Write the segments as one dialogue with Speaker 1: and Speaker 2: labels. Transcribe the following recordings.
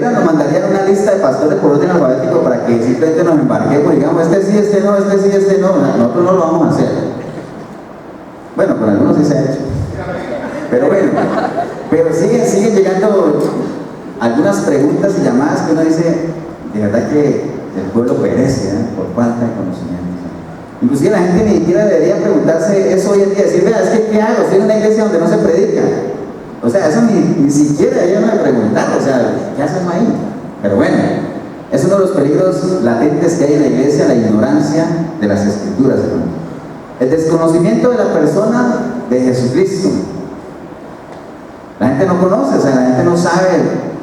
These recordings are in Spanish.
Speaker 1: Nos mandarían una lista de pastores por orden alfabético para que simplemente nos embarquemos y digamos, este sí, este no, este sí, este no. Nosotros no lo vamos a hacer. Bueno, con algunos sí se ha hecho. Pero bueno, pero siguen llegando algunas preguntas y llamadas que uno dice, de verdad que el pueblo perece por falta de conocimiento. Inclusive la gente ni siquiera debería preguntarse eso hoy en día, decir, vea, es que ¿qué hago? Estoy en una iglesia donde no se predica. O sea, eso ni siquiera deberían de preguntar, o sea, ¿qué hacemos ahí? Pero bueno, es uno de los peligros latentes que hay en la iglesia, la ignorancia de las escrituras, hermano. El desconocimiento de la persona de Jesucristo. La gente no conoce, o sea, la gente no sabe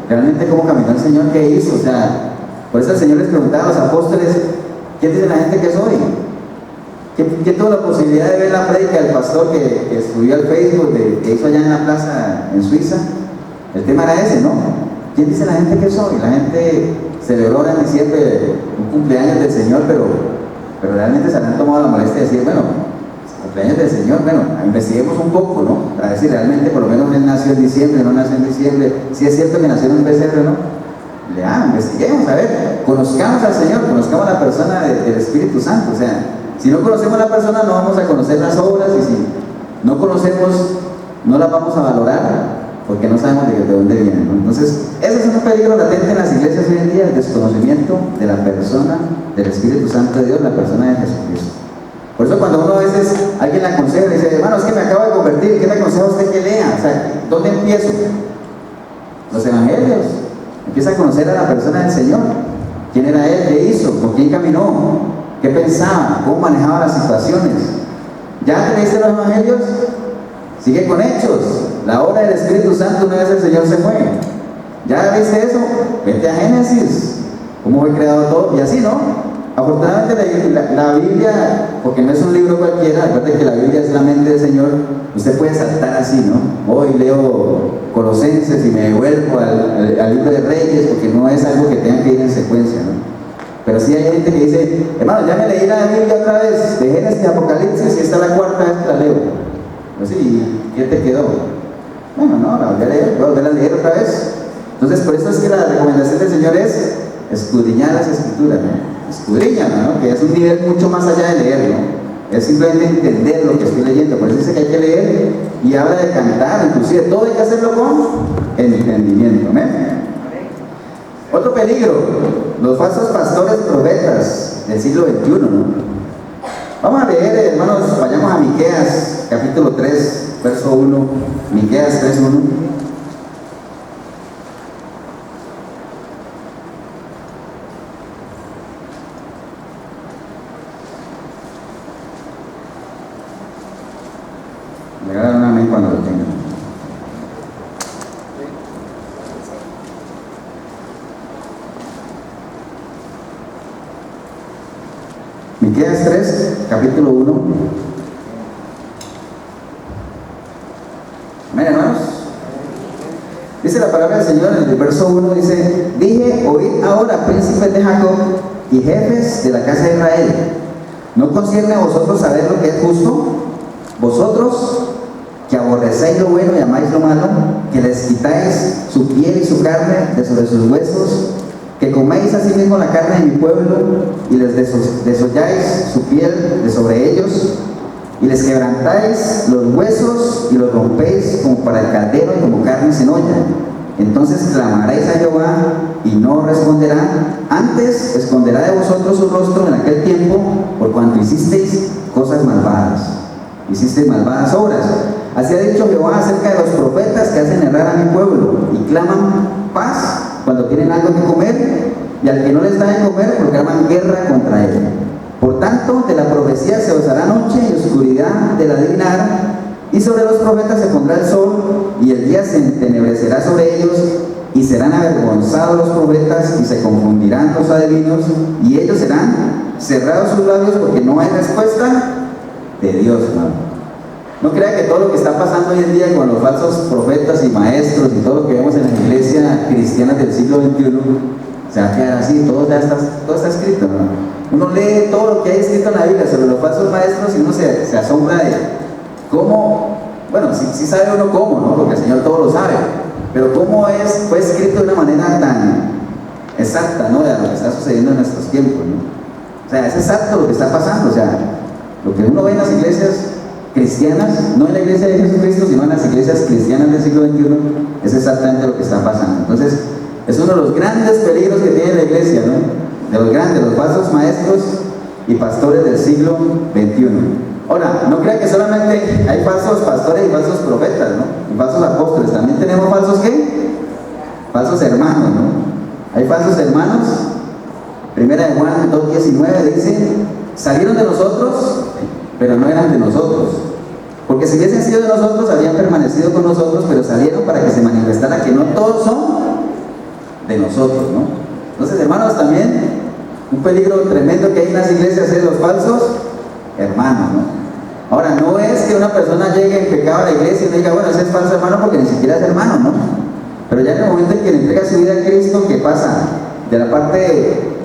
Speaker 1: realmente cómo caminó el Señor, qué hizo, o sea, por eso el Señor les preguntaba a los apóstoles, ¿quién dice la gente que soy? ¿Quién tuvo la posibilidad de ver la prédica del pastor que subió al Facebook, que hizo allá en la plaza en Suiza? El tema era ese, ¿no? ¿Quién dice la gente que soy? La gente celebró en diciembre un cumpleaños del Señor, pero realmente se han tomado la molestia de decir, bueno, cumpleaños del Señor, bueno, investiguemos un poco, ¿no? Para ver si realmente por lo menos Él nació en diciembre, no nació en diciembre, si es cierto que nació en un pesebre, ¿no? Investiguemos, a ver, conozcamos al Señor, conozcamos a la persona del Espíritu Santo, o sea, si no conocemos a la persona no vamos a conocer las obras, y si no conocemos no las vamos a valorar porque no sabemos de dónde vienen, ¿no? Entonces ese es un peligro latente en las iglesias hoy en día, el desconocimiento de la persona del Espíritu Santo de Dios, la persona de Jesucristo. Por eso cuando uno a veces alguien le aconseja, le dice, hermano, es que me acabo de convertir, ¿qué me aconseja usted que lea? O sea, ¿dónde empiezo? Los evangelios. Empieza a conocer a la persona del Señor, quién era Él, qué hizo, con quién caminó, qué pensaba, cómo manejaba las situaciones. ¿Ya leíste los evangelios? Sigue con Hechos, la obra del Espíritu Santo una vez el Señor se fue. ¿Ya viste eso? Vete a Génesis, cómo fue creado todo, y así, ¿no? Afortunadamente la Biblia, porque no es un libro cualquiera, recuerden que la Biblia es la mente del Señor, usted puede saltar así, ¿no? Hoy leo Colosenses y me devuelvo al libro de Reyes, porque no es algo que tenga que ir en secuencia, ¿no? Pero sí hay gente que dice, hermano, ya me leí la Biblia otra vez, de Génesis y Apocalipsis, y esta es la cuarta vez que la leo. Pues sí, ¿qué te quedó? Bueno, no, la voy a leer, voy a volver a leer otra vez. Entonces, por eso es que la recomendación del Señor es escudriñar las Escrituras, ¿no? Escudriñan, ¿no? Que es un nivel mucho más allá de leer, ¿no? Es simplemente entender lo que estoy leyendo. Por eso dice que hay que leer y habla de cantar, inclusive todo hay que hacerlo con entendimiento, ¿no? Otro peligro, los falsos pastores profetas del siglo XXI, ¿no? Vamos a leer, hermanos, vayamos a Miqueas, capítulo 3, verso 1, Miqueas 3, 1. Me agarran un amén cuando lo tengan. Miqueas 3, capítulo 1. Amén, hermanos. Dice la palabra del Señor en el verso 1, dice, dije, oíd ahora, príncipes de Jacob y jefes de la casa de Israel, ¿no concierne a vosotros saber lo que es justo? Vosotros que aborrecéis lo bueno y amáis lo malo, que les quitáis su piel y su carne de sobre sus huesos, que coméis asimismo la carne de mi pueblo y les desolláis su piel de sobre ellos, y les quebrantáis los huesos y los rompéis como para el caldero y como carne sin olla. Entonces clamaréis a Jehová y no responderá, antes esconderá de vosotros su rostro en aquel tiempo, por cuanto hicisteis cosas malvadas, hicisteis malvadas obras. Así ha dicho Jehová acerca de los profetas que hacen errar a mi pueblo y claman paz cuando tienen algo que comer, y al que no les da de comer proclaman guerra contra él. Por tanto, de la profecía se os hará noche y oscuridad del adivinar, y sobre los profetas se pondrá el sol, y el día se entenebrecerá sobre ellos, y serán avergonzados los profetas, y se confundirán los adivinos, y ellos serán cerrados sus labios, porque no hay respuesta de Dios, hermano. No crea que todo lo que está pasando hoy en día con los falsos profetas y maestros y todo lo que vemos en la iglesia cristiana del siglo XXI se va a quedar así, todo está escrito, ¿no? Uno lee todo lo que hay escrito en la Biblia sobre los falsos maestros y uno se asombra de cómo, bueno, sí sabe uno cómo, ¿no? Porque el Señor todo lo sabe, Pero cómo fue escrito de una manera tan exacta, ¿no? De lo que está sucediendo en nuestros tiempos, ¿no? O sea, es exacto lo que está pasando, o sea, lo que uno ve en las iglesias cristianas, no en la iglesia de Jesucristo, sino en las iglesias cristianas del siglo XXI, es exactamente lo que está pasando. Entonces, es uno de los grandes peligros que tiene la iglesia, ¿no? De los grandes, los falsos maestros y pastores del siglo XXI. Ahora, no crean que solamente hay falsos pastores y falsos profetas, ¿no? Y falsos apóstoles, también tenemos falsos, ¿qué? Falsos hermanos, ¿no? Hay falsos hermanos. Primera de Juan 2:19 dice: salieron de nosotros, pero no eran de nosotros. Porque si hubiesen sido de nosotros, habrían permanecido con nosotros, pero salieron para que se manifestara que no todos son de nosotros, ¿no? Entonces, hermanos, también un peligro tremendo que hay en las iglesias es los falsos hermanos, ¿no? Ahora, no es que una persona llegue en pecado a la iglesia y diga, bueno, ese es falso hermano porque ni siquiera es hermano, ¿no? Pero ya en el momento en que le entrega su vida a Cristo, ¿qué pasa? De la parte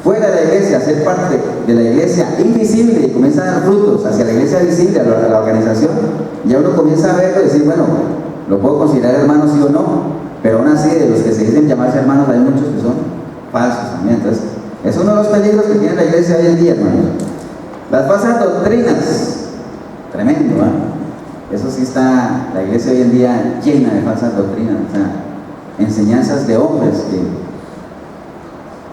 Speaker 1: fuera de la iglesia, a ser parte de la iglesia invisible, y comienza a dar frutos hacia la iglesia visible, a la organización, ya uno comienza a verlo y decir, bueno, lo puedo considerar hermano sí o no, pero aún así de los que se dicen llamarse hermanos hay muchos que son falsos también. Entonces, es uno de los peligros que tiene la iglesia hoy en día, hermanos. Las falsas doctrinas, tremendo, ¿eh? Eso sí está, la iglesia hoy en día llena de falsas doctrinas, o sea, enseñanzas de hombres que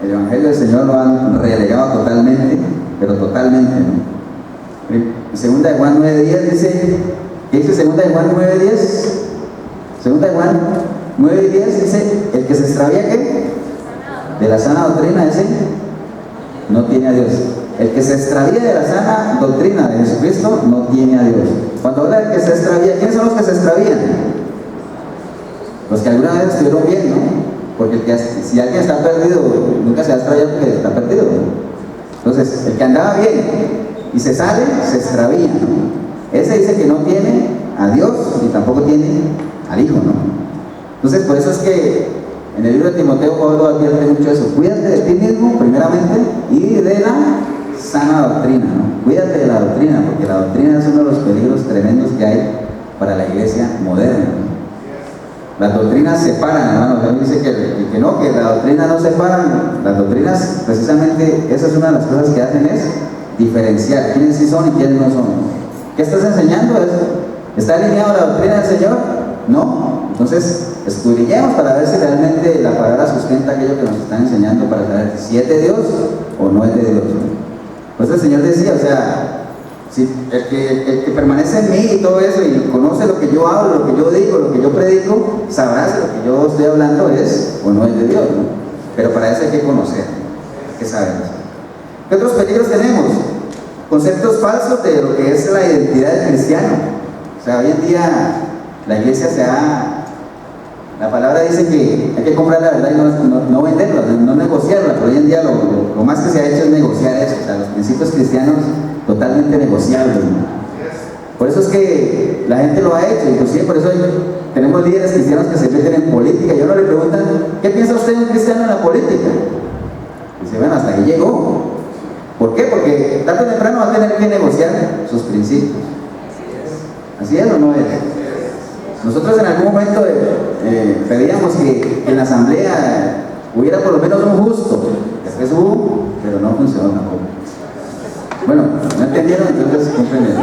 Speaker 1: el Evangelio del Señor lo han relegado totalmente, pero totalmente, ¿no? Segunda de Juan 9:10 dice, ¿qué dice segunda de Juan 9:10? Segunda de Juan 9:10 dice, el que se extravía, ¿qué? De la sana doctrina, ese no tiene a Dios. El que se extravía de la sana doctrina de Jesucristo no tiene a Dios. Cuando habla de que se extravía, ¿quiénes son los que se extravían? Los que alguna vez estuvieron bien, ¿no? Porque si alguien está perdido, nunca se va a extraviar porque está perdido, ¿no? Entonces, el que andaba bien y se sale, se extravía, ¿no? Ese dice que no tiene a Dios y tampoco tiene al Hijo, ¿no? Entonces, por eso es que en el libro de Timoteo Pablo advierte mucho eso: cuídate de ti mismo primeramente y de la sana doctrina, ¿no? Cuídate de la doctrina, porque la doctrina es uno de los peligros tremendos que hay para la iglesia moderna, ¿no? Las doctrinas separan, hermanos. Él dice que no, que la doctrina no separa. Las doctrinas, precisamente, esa es una de las cosas que hacen, es diferenciar quiénes sí son y quiénes no son. ¿Qué estás enseñando? ¿Está alineado la doctrina del Señor? No. Entonces, escudriñemos para ver si realmente la palabra sustenta aquello que nos están enseñando, para saber si es de Dios o no es de Dios, ¿no? Pues el Señor decía, o sea, si el que permanece en mí y todo eso y conoce lo que yo hablo, lo que yo digo, lo que yo predico, sabrá si lo que yo estoy hablando es o no es de Dios, ¿no? Pero para eso hay que conocer, hay que saber. ¿Qué otros peligros tenemos? Conceptos falsos de lo que es la identidad del cristiano. O sea, hoy en día la iglesia la palabra dice que hay que comprar la verdad y no venderla, no negociarla, pero hoy en día lo más que se ha hecho es negociar eso, o sea, los principios cristianos totalmente negociables, ¿no? Por eso es que la gente lo ha hecho, inclusive por eso tenemos líderes cristianos que se meten en política y uno le preguntan, ¿qué piensa usted de un cristiano en la política? Dice, bueno, hasta ahí llegó. ¿Por qué? Porque tarde o temprano va a tener que negociar sus principios. ¿Así es o no es? Nosotros en algún momento pedíamos que en la asamblea hubiera por lo menos un justo. Después hubo, pero no funcionó tampoco. Bueno, ¿no entendieron? Entonces comprenden.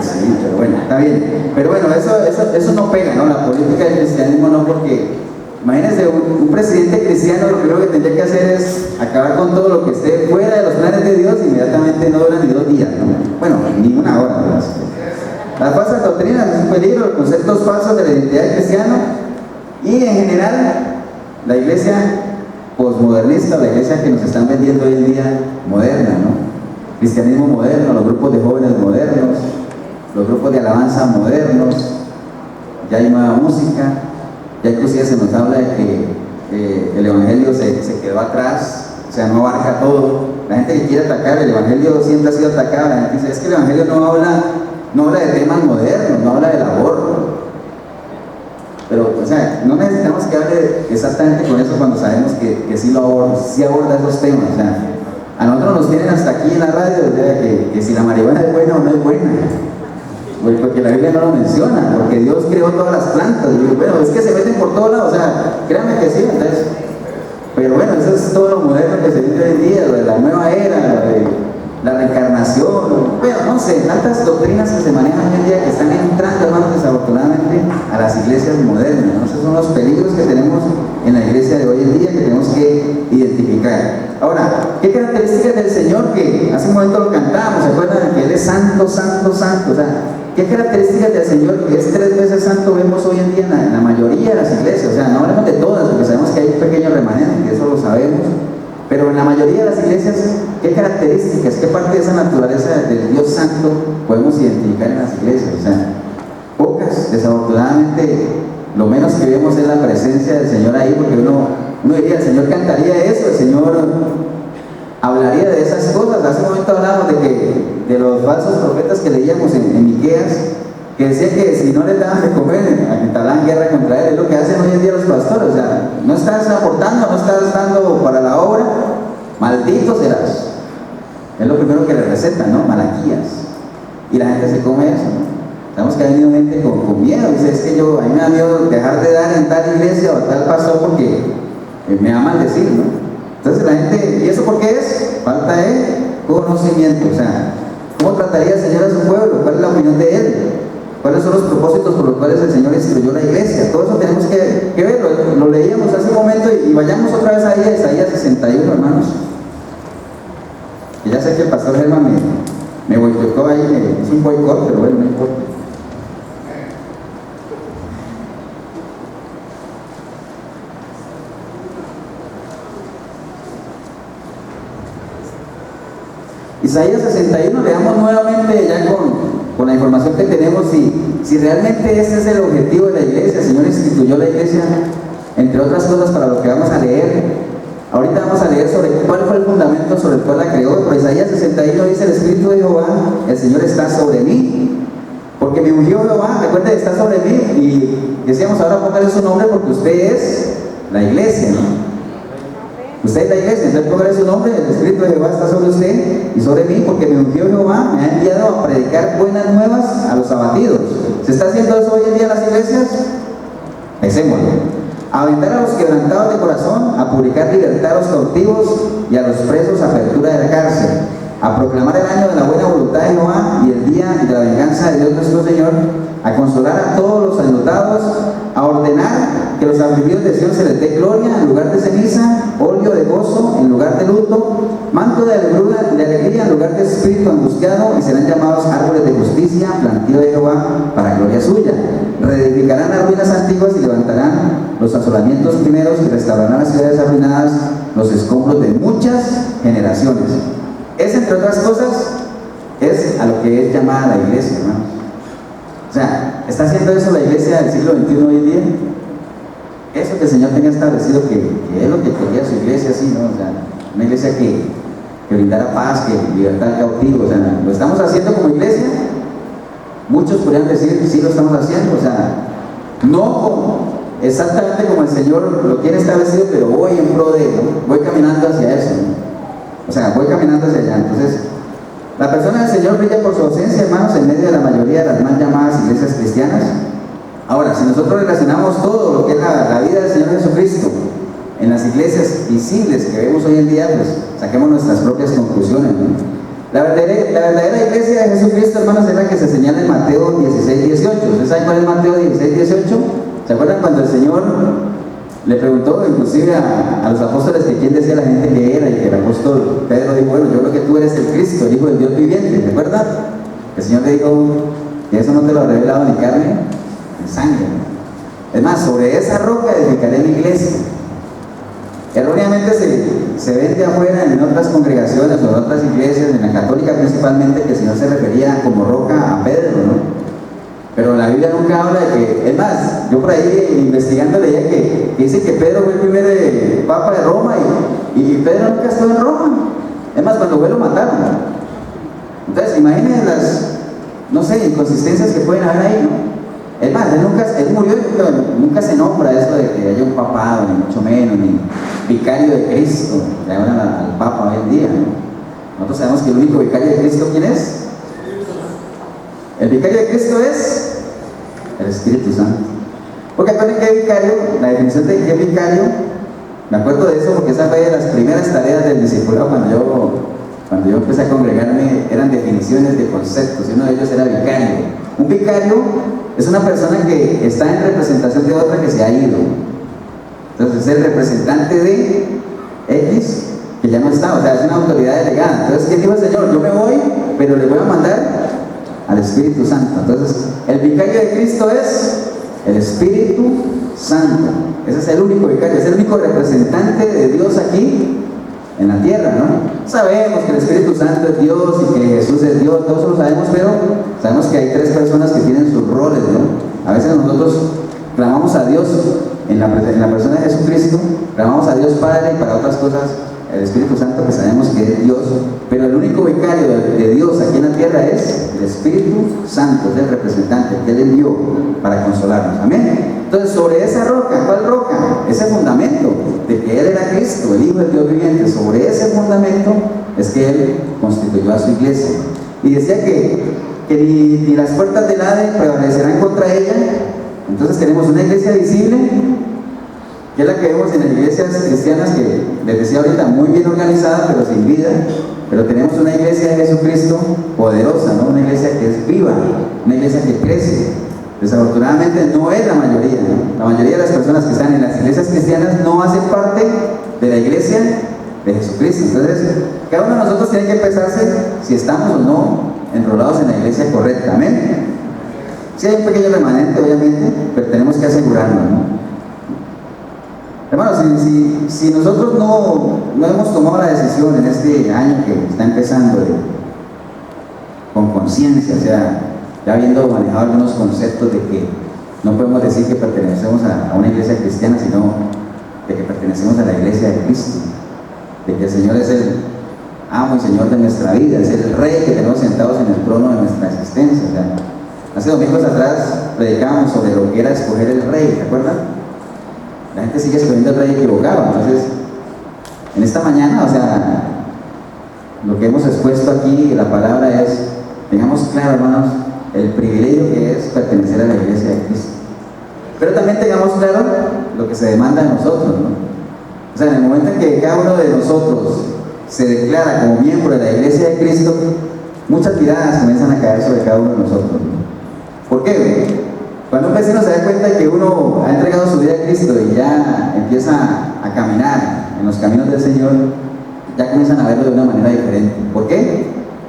Speaker 1: Sí, pero bueno, está bien. Pero bueno, eso no pega, ¿no? La política del cristianismo no, porque imagínense, un presidente cristiano lo primero que tendría que hacer es acabar con todo lo que esté fuera de los planes de Dios, inmediatamente no dura ni 2 días, ¿no? Bueno, ni una hora, ¿verdad? Las falsas doctrinas es un peligro, los conceptos falsos de la identidad del cristiano y en general la iglesia posmodernista, la iglesia que nos están vendiendo hoy en día moderna, ¿no? Cristianismo moderno, los grupos de jóvenes modernos, los grupos de alabanza modernos, ya hay nueva música, ya inclusive se nos habla de que el evangelio se quedó atrás, o sea, no abarca todo. La gente que quiere atacar el evangelio siempre ha sido atacada. La gente dice, es que el evangelio no habla de temas modernos, no habla del aborto. Pero, o sea, no necesitamos que hable exactamente con eso cuando sabemos que sí aborda esos temas. O sea, a nosotros nos tienen hasta aquí en la radio, o sea, que si la marihuana es buena o no es buena. porque la Biblia no lo menciona, porque Dios creó todas las plantas. Y bueno, es que se meten por todos lados, o sea, créanme que sí, entonces. Pero bueno, eso es todo lo moderno que se vive hoy en día, lo de la nueva era, lo de la reencarnación, bueno, no sé, tantas doctrinas que se manejan hoy en día que están entrando, hermanos, desafortunadamente a las iglesias modernas, ¿no? Esos son los peligros que tenemos en la iglesia de hoy en día que tenemos que identificar. Ahora, ¿qué características del Señor que hace un momento lo cantamos? ¿Se acuerdan de que Él es santo, santo, santo? O sea, ¿qué características del Señor que es 3 veces santo vemos hoy en día en la mayoría de las iglesias? O sea, no hablemos de todas, porque sabemos que hay un pequeño remanente, que eso lo sabemos. Pero en la mayoría de las iglesias, ¿qué características, qué parte de esa naturaleza del Dios Santo podemos identificar en las iglesias? O sea, pocas, desafortunadamente, lo menos que vemos es la presencia del Señor ahí, porque uno diría, el Señor cantaría eso, el Señor hablaría de esas cosas. Hace un momento hablamos de los falsos profetas que leíamos en Miqueas, que decía que si no les daban de comer, entablaban guerra contra él. Es lo que hacen hoy en día los pastores. O sea, no estás aportando, no estás dando para la obra, maldito serás. Es lo primero que le recetan, ¿no? Malaquías. Y la gente se come eso, ¿no? Sabemos que ha venido gente con miedo. Dice, es que a mí me da miedo dejar de dar en tal iglesia o tal pastor porque me va a maldecir, ¿no? Entonces la gente, ¿y eso por qué es? Falta de conocimiento. O sea, ¿cómo trataría el Señor a su pueblo? ¿Cuál es la opinión de Él? ¿Cuáles son los propósitos por los cuales el Señor instruyó la iglesia? Todo eso tenemos que verlo. Lo leíamos hace un momento y vayamos otra vez ahí a Isaías 61, hermanos. Y ya sé que el pastor Germán me boicotó ahí, es un boicot, pero bueno, no importa. Isaías 61, leamos nuevamente ya con la información que tenemos, si realmente ese es el objetivo de la iglesia. El Señor instituyó la iglesia, entre otras cosas, para lo que vamos a leer. Ahorita vamos a leer sobre cuál fue el fundamento sobre el cual la creó. Por Isaías 61 dice: el Espíritu de Jehová, el Señor está sobre mí, porque me ungió Jehová. Recuerde, está sobre mí, y decíamos, ahora póngale su nombre porque usted es la iglesia, ¿no? Usted es la iglesia, entonces póngale su nombre. El Espíritu de Jehová está sobre usted y sobre mí, porque me ungió Jehová, me ha enviado a predicar buenas nuevas a los abatidos. ¿Se está haciendo eso hoy en día en las iglesias? Pensémoslo. A vendar a los quebrantados de corazón, a publicar libertad a los cautivos y a los presos apertura de la cárcel, a proclamar el año de la buena voluntad de Jehová y el día de la venganza de Dios nuestro Señor, a consolar a todos los enlutados, a ordenar que los afligidos de Sion se les dé gloria en lugar de ceniza, óleo de gozo en lugar de luto, manto de alegría en lugar de espíritu angustiado, y serán llamados árboles de justicia, plantío de Jehová para gloria suya. Reedificarán las ruinas antiguas y levantarán los asolamientos primeros, y restaurarán las ciudades arruinadas, los escombros de muchas generaciones. Es, entre otras cosas, es a lo que es llamada la iglesia, hermanos. O sea, ¿está haciendo eso la iglesia del siglo XXI hoy en día? Eso que el Señor tenía establecido que es lo que quería su iglesia, así, ¿no? O sea, una iglesia que brindara paz, que libertad al cautivo. O sea, ¿lo estamos haciendo como iglesia? Muchos podrían decir, sí lo estamos haciendo. O sea, no exactamente como el Señor lo tiene establecido, pero voy en pro de, ¿no? Voy caminando hacia eso, ¿no? O sea, voy caminando hacia allá. Entonces, la persona del Señor brilla por su ausencia, hermanos, en medio de la mayoría de las mal llamadas iglesias cristianas. Ahora, si nosotros relacionamos todo lo que es la vida del Señor Jesucristo en las iglesias visibles que vemos hoy en día, pues saquemos nuestras propias conclusiones, ¿no? La verdadera iglesia de Jesucristo, hermanos, es la que se señala en Mateo 16, 18. ¿Ustedes saben cuál es Mateo 16, 18? ¿Se acuerdan cuando el Señor le preguntó inclusive a los apóstoles que quién decía la gente que era, y que el apóstol Pedro dijo, bueno, yo creo que tú eres el Cristo, el Hijo del Dios viviente? ¿Se acuerdan? El Señor le dijo, y eso no te lo ha revelado ni carne ni sangre. Es más, sobre esa roca edificaré mi iglesia. Erróneamente se vende afuera en otras congregaciones o en otras iglesias, en la católica principalmente, que el Señor se refería como roca a Pedro, ¿no? Pero la Biblia nunca habla de que, es más, yo por ahí investigando leía que dice que Pedro fue el primer papa de Roma, y Pedro nunca estuvo en Roma. Es más, cuando fue lo mataron. Entonces, imaginen las, no sé, inconsistencias que pueden haber ahí, ¿no? Es más, él murió y nunca se nombra eso de que haya un papado, ni mucho menos, ni vicario de Cristo, le hablan al Papa hoy en día, ¿no? Nosotros sabemos que el único vicario de Cristo, ¿quién es? El vicario de Cristo es el Espíritu Santo. Porque acuérdense que vicario, la definición de qué vicario, me acuerdo de eso porque esa fue de las primeras tareas del discipulado cuando yo empecé a congregarme, eran definiciones de conceptos, y uno de ellos era vicario. Un vicario es una persona que está en representación de otra que se ha ido. Entonces es el representante de X que ya no está, o sea, es una autoridad delegada. Entonces, ¿qué dijo el Señor? Yo me voy, pero le voy a mandar al Espíritu Santo. Entonces, el vicario de Cristo es el Espíritu Santo. Ese es el único vicario, es el único representante de Dios aquí en la tierra, ¿no? Sabemos que el Espíritu Santo es Dios y que Jesús es Dios, todos eso lo sabemos, pero sabemos que hay tres personas que tienen sus roles, ¿no? A veces nosotros clamamos a Dios en la persona de Jesucristo, clamamos a Dios Padre, y para otras cosas el Espíritu Santo, que sabemos que es Dios, pero el único vicario de Dios aquí en la tierra es el Espíritu Santo, es el representante que Él envió para consolarnos. Amén. Entonces, sobre esa roca, ¿cuál roca? Ese fundamento de que Él era Cristo, el Hijo del Dios viviente, sobre ese fundamento es que Él constituyó a su iglesia. Y decía que ni las puertas del Hades prevalecerán contra ella. Entonces tenemos una iglesia visible, que es la que vemos en las iglesias cristianas, que les decía ahorita, muy bien organizada, pero sin vida. Pero tenemos una iglesia de Jesucristo poderosa, ¿no? Una iglesia que es viva, una iglesia que crece. Desafortunadamente no es la mayoría, ¿no? La mayoría de las personas que están en las iglesias cristianas no hacen parte de la iglesia de Jesucristo. Entonces, cada uno de nosotros tiene que pensarse si estamos o no enrolados en la iglesia correcta. Amén. Sí hay un pequeño remanente, obviamente, pero tenemos que asegurarnos, ¿no? Hermanos, si nosotros no hemos tomado la decisión en este año que está empezando con conciencia, o sea, ya habiendo manejado algunos conceptos de que no podemos decir que pertenecemos a una iglesia cristiana, sino de que pertenecemos a la iglesia de Cristo, de que el Señor es el amo y Señor de nuestra vida, es el Rey que tenemos sentados en el trono de nuestra existencia. O sea, hace domingos atrás predicábamos sobre lo que era escoger el Rey, ¿se acuerdan? La gente sigue escogiendo el Rey equivocado. Entonces, en esta mañana, o sea, lo que hemos expuesto aquí, la palabra es, tengamos claro, hermanos, el privilegio que es pertenecer a la iglesia de Cristo. Pero también tengamos claro lo que se demanda de nosotros, ¿no? O sea, en el momento en que cada uno de nosotros se declara como miembro de la iglesia de Cristo, muchas miradas comienzan a caer sobre cada uno de nosotros, ¿no? ¿Por qué? Cuando un vecino se da cuenta de que uno ha entregado su vida a Cristo y ya empieza a caminar en los caminos del Señor, ya comienzan a verlo de una manera diferente. ¿Por qué?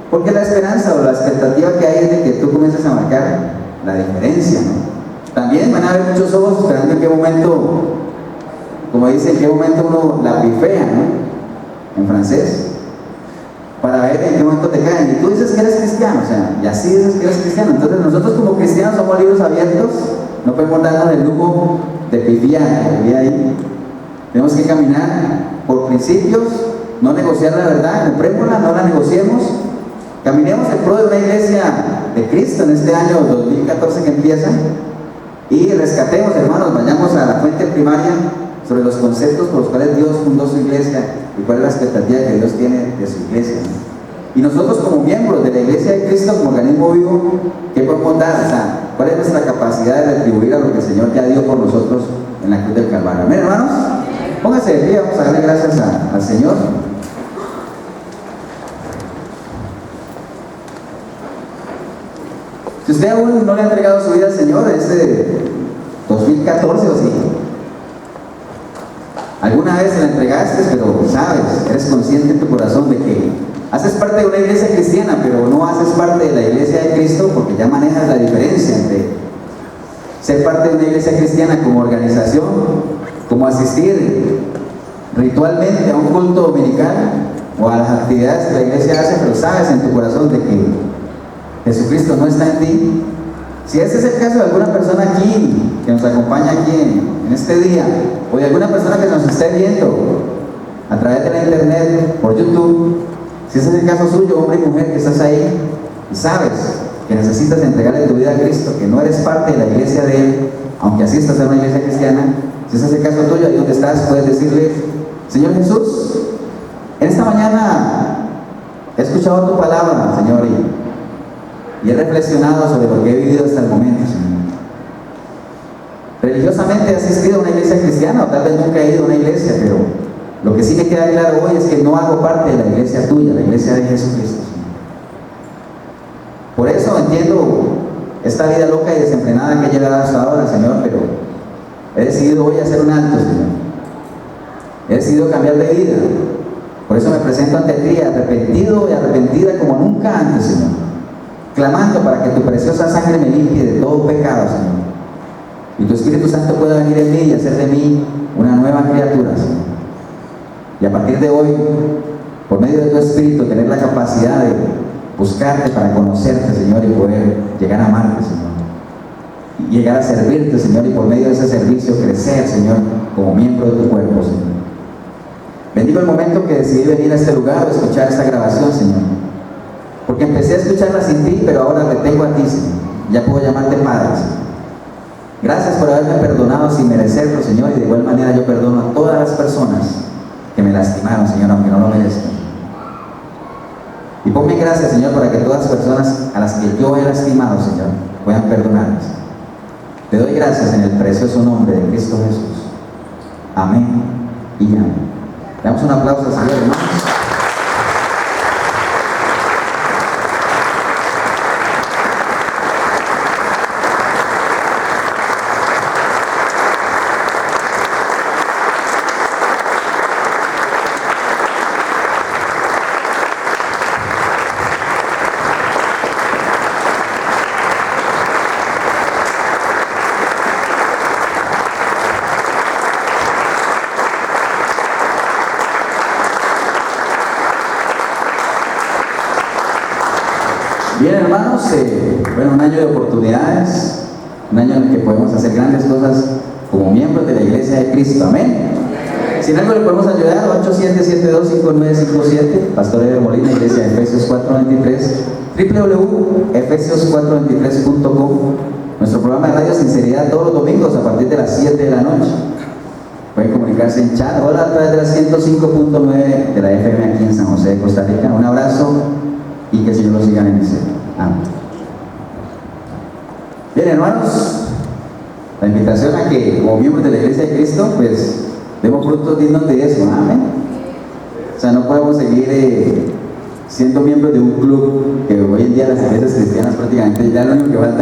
Speaker 1: Porque la esperanza o la expectativa que hay es de que tú comiences a marcar la diferencia, ¿no? También van a haber muchos ojos esperando en qué momento, como dicen, en qué momento uno la pifea, ¿no? En francés, para ver en qué momento te caen. Y tú dices que eres cristiano, o sea, y así dices que eres cristiano. Entonces nosotros como cristianos somos libros abiertos, no podemos darnos el lujo de pifiar ahí. Tenemos que caminar por principios, no negociar la verdad, comprémosla, no la negociemos. Caminemos en pro de una iglesia de Cristo en este año 2014 que empieza, y rescatemos, hermanos, vayamos a la fuente primaria sobre los conceptos por los cuales Dios fundó su iglesia y cuál es la expectativa que Dios tiene de su iglesia, ¿no? Y nosotros como miembros de la iglesia de Cristo, como organismo vivo, ¿qué podemos dar? O sea, ¿cuál es nuestra capacidad de retribuir a lo que el Señor ya dio por nosotros en la cruz del Calvario? Amén, hermanos. Pónganse de pie, vamos a darle gracias al Señor. Si usted aún no le ha entregado su vida al Señor, es de 2014 o sí. Alguna vez se la entregaste, pero sabes, eres consciente en tu corazón de que haces parte de una iglesia cristiana, pero no haces parte de la iglesia de Cristo, porque ya manejas la diferencia entre ser parte de una iglesia cristiana como organización, como asistir ritualmente a un culto dominical o a las actividades que la iglesia hace, pero sabes en tu corazón de que Jesucristo no está en ti. Si ese es el caso de alguna persona aquí que nos acompaña aquí en este día, o de alguna persona que nos esté viendo a través de la internet, por YouTube, si ese es el caso suyo, hombre y mujer que estás ahí y sabes que necesitas entregarle tu vida a Cristo, que no eres parte de la iglesia de Él, aunque asistas a una iglesia cristiana, si ese es el caso tuyo, ahí donde estás, puedes decirle: Señor Jesús, en esta mañana he escuchado tu palabra, Señor, y y he reflexionado sobre lo que he vivido hasta el momento, Señor. Religiosamente he asistido a una iglesia cristiana, o tal vez nunca he ido a una iglesia, pero lo que sí me queda claro hoy es que no hago parte de la iglesia tuya, la iglesia de Jesucristo, Señor. Por eso entiendo esta vida loca y desenfrenada que he llevado hasta ahora, Señor, pero he decidido hoy hacer un alto, Señor. He decidido cambiar de vida. Por eso me presento ante ti, arrepentido y arrepentida como nunca antes, Señor, clamando para que tu preciosa sangre me limpie de todo pecado, Señor, y tu Espíritu Santo pueda venir en mí y hacer de mí una nueva criatura, Señor. Y a partir de hoy, por medio de tu Espíritu, tener la capacidad de buscarte para conocerte, Señor, y poder llegar a amarte, Señor, y llegar a servirte, Señor, y por medio de ese servicio crecer, Señor, como miembro de tu cuerpo, Señor. Bendigo el momento que decidí venir a este lugar o escuchar esta grabación, Señor, porque empecé a escucharla sin ti, pero ahora te tengo a ti, Señor. Ya puedo llamarte Padre, Señor. Gracias por haberme perdonado sin merecerlo, Señor, y de igual manera yo perdono a todas las personas que me lastimaron, Señor, aunque no lo merezcan. Y ponme gracias, Señor, para que todas las personas a las que yo he lastimado, Señor, puedan perdonarme. Te doy gracias en el precioso nombre de Cristo Jesús. Amén y amén. Damos un aplauso al Señor, hermanos. Bien, hermanos, bueno, un año de oportunidades, un año en el que podemos hacer grandes cosas como miembros de la Iglesia de Cristo. Amén. Si en algo le podemos ayudar, 8772-5957, Pastor Eber Molina, Iglesia de Efesios 423, www.efesios423.com. Nuestro programa de radio Sinceridad todos los domingos a partir de las 7 de la noche. Pueden comunicarse en chat o a través de la 105.9 de la FM aquí en San José de Costa Rica. Un abrazo y que el Señor los siga bendiciendo. Amén. Bien, hermanos, la invitación a que como miembros de la Iglesia de Cristo, pues demos frutos dignos de eso. Amén. O sea, no podemos seguir siendo miembros de un club que hoy en día las iglesias cristianas prácticamente ya lo único que falta